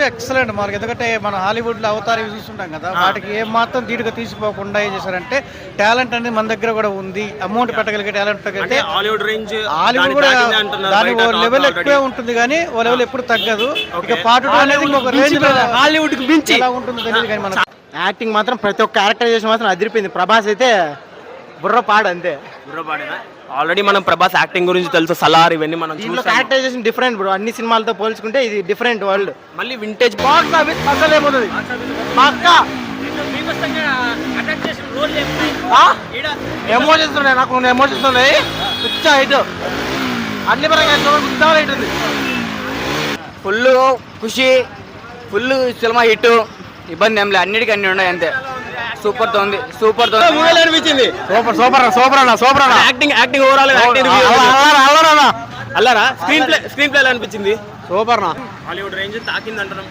Excellent మనకి. ఎందుకంటే మన హాలీవుడ్ లో అవతార్ చూస్తుంటాం కదా, వాటికి ఏం మాత్రం ధీటుగా తీసిపోకుండా ఏం చేశారంటే టాలెంట్ అనేది మన దగ్గర కూడా ఉంది, అమౌంట్ పెట్టగలిగే టాలెంట్ అయితే హాలీవుడ్ రేంజ్ హాలీవుడ్ కూడా దాని లెవెల్ ఎక్కువే ఉంటుంది కానీ ఓ లెవెల్ ఎప్పుడు తగ్గదు. ఇక పార్ట్ 2 అనేది ఒక రేంజ్ హాలీవుడ్ కి మించి ఎలా ఉంటుందో తెలియదు కానీ మన యాక్టింగ్ మాత్రం ప్రతి ఒక్క క్యారెక్టరైజేషన్ మాత్రం అదిరిపోయింది. ప్రభాస్ అయితే బుర్రపాడు అంతే. ఆల్రెడీ మనం ప్రభాస్ యాక్టింగ్ గురించి తెలుసు, సలార్ ఇవన్నీ మనం దీంట్లో క్యారెక్టరైజేషన్ డిఫరెంట్ బ్రో, అన్ని సినిమాలతో పోల్చుకుంటే ఇది డిఫరెంట్ వరల్డ్. మళ్ళీ వింటేజ్ బాక్స్ ఆఫీస్ అసలు ఏముంది పక్కా ఎమోషన్స్ ఉన్నాయి, నాకు ఎమోషన్స్ ఉన్నాయి పిచ్చ హైట్, అన్ని పరంగా పిచ్చ హైట్ ఉంది. ఫుల్ ఖుషి, ఫుల్ సినిమా హిట్, ఇబ్బంది ఏం లేదు, అన్నిటికీ అన్ని ఉన్నాయి అంతే. సూపర్ తో ఉంది, సూపర్ తో అనిపించింది. సూపర్ సూపర్ సూపర్ అన్న, సూపర్ అన్న. యాక్టింగ్ ఓవరాల్ అల్లారా స్క్రీన్ ప్లే ఎలా అనిపించింది? సూపర్ నా హాలీవుడ్ రేంజ్ తాకింది అంటారు.